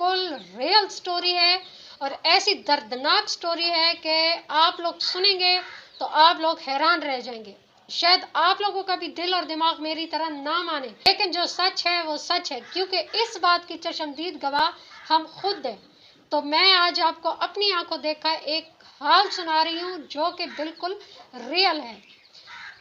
बिल्कुल real story है और ऐसी दर्दनाक स्टोरी है कि आप लोग सुनेंगे तो आप लोग हैरान रह जाएंगे। शायद आप लोगों का भी दिल और दिमाग मेरी तरह ना माने, लेकिन जो सच है वो सच है, क्योंकि इस बात की चश्मदीद गवाह हम खुद हैं। तो मैं आज आपको अपनी आंखों देखा एक हाल सुना रही हूँ जो कि बिल्कुल रियल है।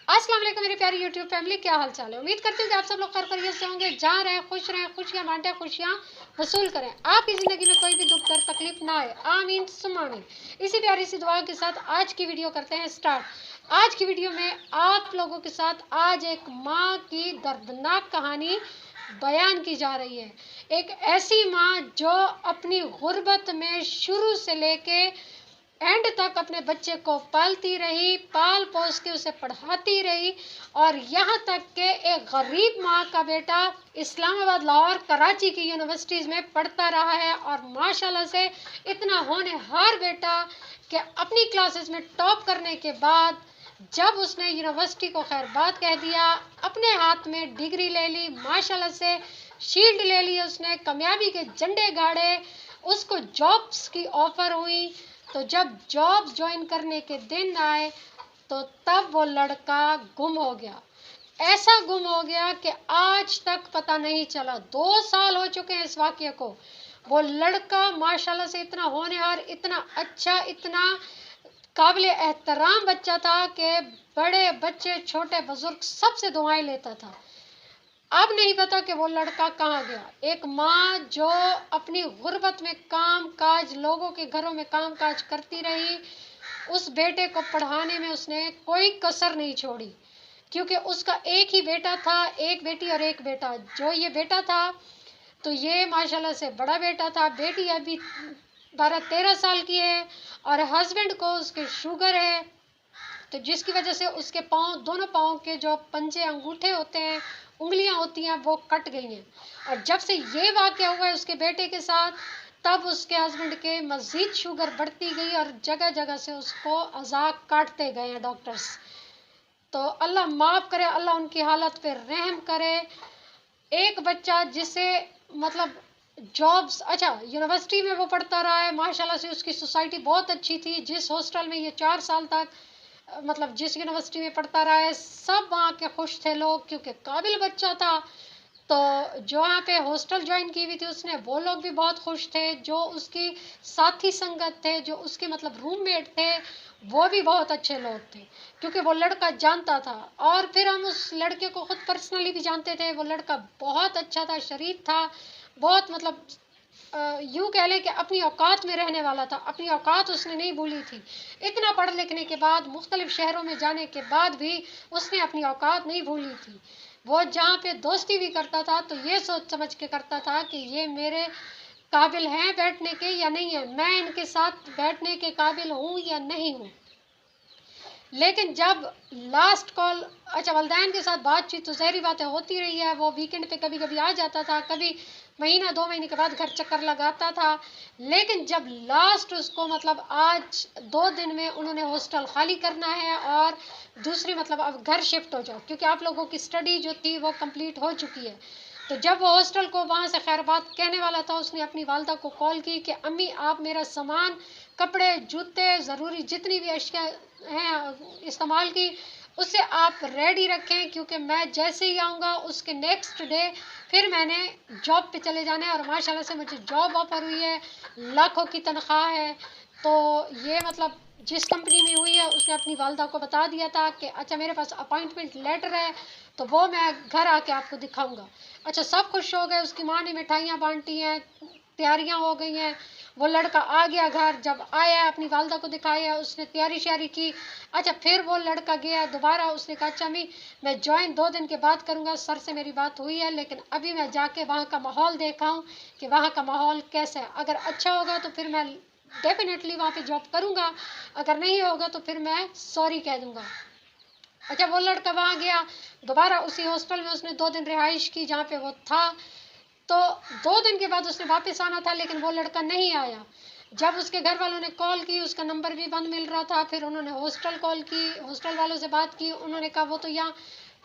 अस्सलाम वालेकुम मेरी प्यारी यूट्यूब फैमिली, क्या हाल चाल है। उम्मीद करती हूँ कि आप सब लोग खैरियत से होंगे, जहाँ रहें खुश रहें, खुशियाँ बांटें, खुशियाँ वसूल करें, आपकी ज़िंदगी में कोई भी दुख दर्द तकलीफ ना आए, आमीन सुम्मा आमीन। इसी प्यारी सी दुआ के साथ आज की वीडियो करते हैं स्टार्ट। आज की वीडियो में आप लोगों के साथ आज एक माँ की दर्दनाक कहानी बयान की जा रही है। एक ऐसी माँ जो अपनी गुर्बत में शुरू से लेके एंड तक अपने बच्चे को पालती रही, पाल पोस के उसे पढ़ाती रही, और यहाँ तक कि एक गरीब माँ का बेटा इस्लामाबाद, लाहौर, कराची की यूनिवर्सिटीज़ में पढ़ता रहा है। और माशाल्लाह से इतना होनहार बेटा कि अपनी क्लासेस में टॉप करने के बाद जब उसने यूनिवर्सिटी को खैर बात कह दिया, अपने हाथ में डिग्री ले ली, माशाल्लाह से शील्ड ले ली, उसने कामयाबी के झंडे गाड़े, उसको जॉब्स की ऑफ़र हुई। तो जब जॉब ज्वाइन करने के दिन आए तो तब वो लड़का गुम हो गया। ऐसा गुम हो गया कि आज तक पता नहीं चला। 2 साल हो चुके हैं इस वाक़ये को। वो लड़का माशाल्लाह से इतना होनहार, इतना अच्छा, इतना काबिल एहतराम बच्चा था कि बड़े बच्चे छोटे बुजुर्ग सबसे दुआएं लेता था। अब नहीं पता कि वो लड़का कहाँ गया। एक माँ जो अपनी गुर्बत में काम काज, लोगों के घरों में काम काज करती रही, उस बेटे को पढ़ाने में उसने कोई कसर नहीं छोड़ी, क्योंकि उसका एक ही बेटा था, एक बेटी और एक बेटा। जो ये बेटा था तो ये माशाल्लाह से बड़ा बेटा था, बेटी अभी 12-13 साल की है, और हस्बैंड को उसके शुगर है, तो जिसकी वजह से उसके पाँव, दोनों पाँव के जो पंजे अंगूठे होते हैं, उंगलियां होती हैं, वो कट गई हैं। और जब से ये वाक़या हुआ है उसके बेटे के साथ, तब उसके हस्बैंड के मज़ीद शुगर बढ़ती गई और जगह जगह से उसको अज़ाब काटते गए हैं डॉक्टर्स। तो अल्लाह माफ़ करे, अल्लाह उनकी हालत पे रहम करे। एक बच्चा जिसे मतलब जॉब्स, अच्छा यूनिवर्सिटी में वो पढ़ता रहा है, माशाल्लाह से उसकी सोसाइटी बहुत अच्छी थी। जिस हॉस्टल में ये 4 साल तक मतलब जिस यूनिवर्सिटी में पढ़ता रहा है, सब वहाँ के खुश थे लोग, क्योंकि काबिल बच्चा था। तो जो वहाँ पे हॉस्टल ज्वाइन की हुई थी उसने, वो लोग भी बहुत खुश थे। जो उसकी साथी संगत थे, जो उसके मतलब रूममेट थे, वो भी बहुत अच्छे लोग थे, क्योंकि वो लड़का जानता था। और फिर हम उस लड़के को खुद पर्सनली भी जानते थे। वो लड़का बहुत अच्छा था, शरीफ था, बहुत मतलब यूँ कह लें कि अपनी औकात में रहने वाला था। अपनी औकात उसने नहीं भूली थी। इतना पढ़ लिखने के बाद, मुख्तलिफ शहरों में जाने के बाद भी उसने अपनी औकात नहीं भूली थी। वो जहाँ पे दोस्ती भी करता था तो ये सोच समझ के करता था कि ये मेरे काबिल हैं बैठने के या नहीं है, मैं इनके साथ बैठने के काबिल हूँ या नहीं हूँ। लेकिन जब लास्ट कॉल, अच्छा वालिदैन के साथ बातचीत तो ज़ाहिर बात है होती रही है। वो वीकेंड पे कभी कभी आ जाता था, कभी महीना 2 महीने के बाद घर चक्कर लगाता था। लेकिन जब लास्ट उसको मतलब आज 2 दिन में उन्होंने हॉस्टल खाली करना है और दूसरी मतलब अब घर शिफ्ट हो जाओ, क्योंकि आप लोगों की स्टडी जो थी वो कंप्लीट हो चुकी है। तो जब वो हॉस्टल को वहाँ से खैर बात कहने वाला था, उसने अपनी वालदा को कॉल की कि अम्मी आप मेरा सामान, कपड़े, जूते, ज़रूरी जितनी भी अशिया हैं इस्तेमाल की, उससे आप रेडी रखें, क्योंकि मैं जैसे ही आऊँगा उसके नेक्स्ट डे फिर मैंने जॉब पे चले जाना है। और माशाल्लाह से मुझे जॉब ऑफ़र हुई है, लाखों की तनख्वाह है। तो ये मतलब जिस कंपनी में हुई है उसने अपनी वालदा को बता दिया था कि अच्छा मेरे पास अपॉइंटमेंट लेटर है, तो वो मैं घर आके आपको दिखाऊंगा। अच्छा सब खुश हो गए, उसकी माँ ने मिठाइयाँ बांटी हैं, तैयारियां हो गई हैं। वो लड़का आ गया घर, जब आया अपनी वालदा को दिखाया, उसने तैयारी श्यारी की। अच्छा फिर वो लड़का गया दोबारा, उसने कहा अच्छा मैं ज्वाइन 2 दिन के बाद करूँगा, सर से मेरी बात हुई है, लेकिन अभी मैं जाके वहाँ का माहौल देखा हूँ कि वहाँ का माहौल कैसा है। अगर अच्छा होगा तो फिर मैं डेफिनेटली वहाँ पे जॉब करूँगा, अगर नहीं होगा तो फिर मैं सॉरी कह दूँगा। अच्छा वो लड़का वहाँ गया दोबारा, उसी हॉस्टल में उसने 2 दिन रिहाइश की जहाँ पे वो था। तो 2 दिन के बाद उसने वापस आना था, लेकिन वो लड़का नहीं आया। जब उसके घर वालों ने कॉल की, उसका नंबर भी बंद मिल रहा था। फिर उन्होंने हॉस्टल कॉल की, हॉस्टल वालों से बात की, उन्होंने कहा वो तो यहाँ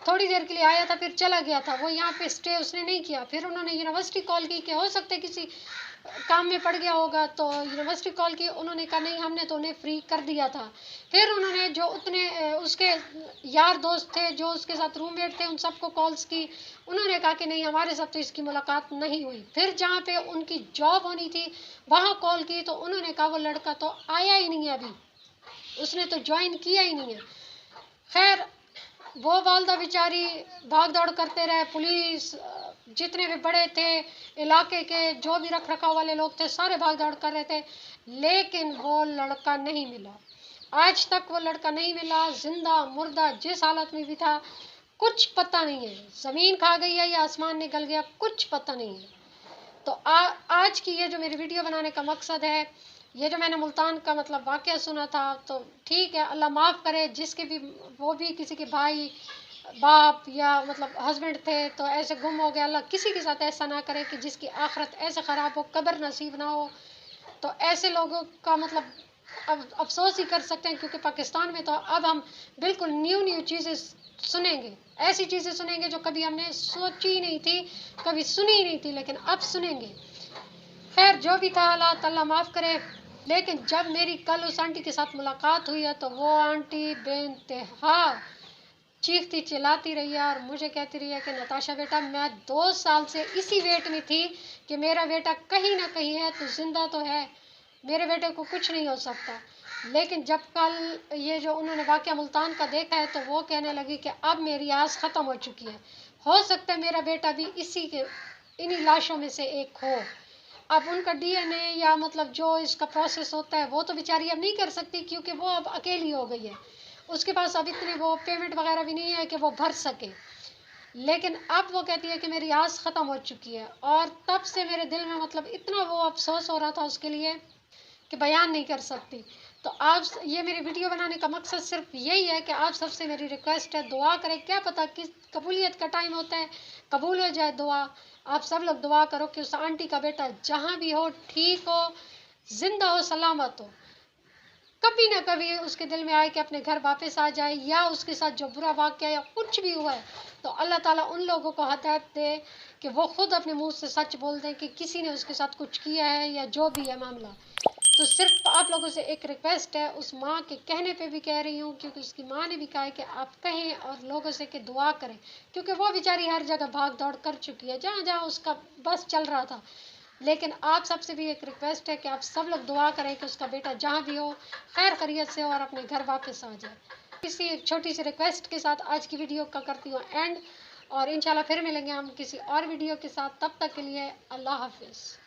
थोड़ी देर के लिए आया था, फिर चला गया था। वो यहाँ पे स्टे उसने नहीं किया। फिर उन्होंने यूनिवर्सिटी कॉल की कि हो सकता है किसी काम में पड़ गया होगा, तो यूनिवर्सिटी कॉल की, उन्होंने कहा नहीं, हमने तो उन्हें फ्री कर दिया था। फिर उन्होंने जो उतने उसके यार दोस्त थे जो उसके साथ रूममेट थे, उन सबको कॉल्स की। उन्होंने कहा कि नहीं, हमारे साथ तो इसकी मुलाकात नहीं हुई। फिर जहाँ पे उनकी जॉब होनी थी वहाँ कॉल की, तो उन्होंने कहा वो लड़का तो आया ही नहीं है अभी, उसने तो ज्वाइन किया ही नहीं है। खैर, वो वालदा बेचारी भाग दौड़ करते रहे। पुलिस, जितने भी बड़े थे इलाके के, जो भी रख रखाव वाले लोग थे, सारे भाग दौड़ कर रहे थे, लेकिन वो लड़का नहीं मिला। आज तक वो लड़का नहीं मिला। जिंदा मुर्दा जिस हालत में भी था, कुछ पता नहीं है, जमीन खा गई है या आसमान निकल गया, कुछ पता नहीं है। तो आज की ये जो मेरी वीडियो बनाने का मकसद है, ये जो मैंने मुल्तान का मतलब वाक़या सुना था, तो ठीक है, अल्लाह माफ़ करे जिसके भी, वो भी किसी के भाई बाप या मतलब हस्बैंड थे तो ऐसे गुम हो गया। अल्लाह किसी के साथ ऐसा ना करे कि जिसकी आखिरत ऐसे ख़राब हो, कब्र नसीब ना हो। तो ऐसे लोगों का मतलब अब अफसोस ही कर सकते हैं, क्योंकि पाकिस्तान में तो अब हम बिल्कुल न्यू चीज़ें सुनेंगे, ऐसी चीज़ें सुनेंगे जो कभी हमने सोची ही नहीं थी, कभी सुनी ही नहीं थी, लेकिन अब सुनेंगे। खैर, जो भी था हालात, अल्लाह माफ़ करे। लेकिन जब मेरी कल उस आंटी के साथ मुलाकात हुई है, तो वो आंटी बेइंतहा चीखती चिल्लाती रही है और मुझे कहती रही है कि नताशा बेटा, मैं 2 साल से इसी वेट में थी कि मेरा बेटा कहीं ना कहीं है, तो जिंदा तो है, मेरे बेटे को कुछ नहीं हो सकता। लेकिन जब कल ये जो उन्होंने वाक़या मुल्तान का देखा है, तो वो कहने लगी कि अब मेरी आस ख़त्म हो चुकी है, हो सकता है मेरा बेटा भी इन्हीं लाशों में से एक हो। अब उनका डीएनए या मतलब जो इसका प्रोसेस होता है, वो तो बेचारी अब नहीं कर सकती, क्योंकि वो अब अकेली हो गई है। उसके पास अब इतनी वो पेमेंट वगैरह भी नहीं है कि वो भर सके। लेकिन अब वो कहती है कि मेरी आस ख़त्म हो चुकी है। और तब से मेरे दिल में मतलब इतना वो अफसोस हो रहा था उसके लिए कि बयान नहीं कर सकती। तो आप, ये मेरी वीडियो बनाने का मकसद सिर्फ यही है कि आप सबसे मेरी रिक्वेस्ट है, दुआ करें। क्या पता किस कबूलियत का टाइम होता है, कबूल हो जाए दुआ। आप सब लोग दुआ करो कि उस आंटी का बेटा जहाँ भी हो, ठीक हो, जिंदा हो, सलामत हो। कभी ना कभी उसके दिल में आए कि अपने घर वापस आ जाए, या उसके साथ जो बुरा वाक़या या कुछ भी हुआ है, तो अल्लाह ताला उन लोगों को हिदायत दे कि वो खुद अपने मुंह से सच बोल दें कि किसी ने उसके साथ कुछ किया है या जो भी है मामला। तो सिर्फ आप लोगों से एक रिक्वेस्ट है, उस माँ के कहने पे भी कह रही हूँ, क्योंकि उसकी माँ ने भी कहा है कि आप कहें और लोगों से कि दुआ करें, क्योंकि वो बेचारी हर जगह भाग दौड़ कर चुकी है, जहाँ जहाँ उसका बस चल रहा था। लेकिन आप सबसे भी एक रिक्वेस्ट है कि आप सब लोग दुआ करें कि उसका बेटा जहाँ भी हो, खैर खैरियत से हो और अपने घर वापस आ जाए। इसी एक छोटी सी रिक्वेस्ट के साथ आज की वीडियो का करती हूँ एंड, और इंशाल्लाह फिर मिलेंगे हम किसी और वीडियो के साथ। तब तक के लिए अल्लाह हाफिज़।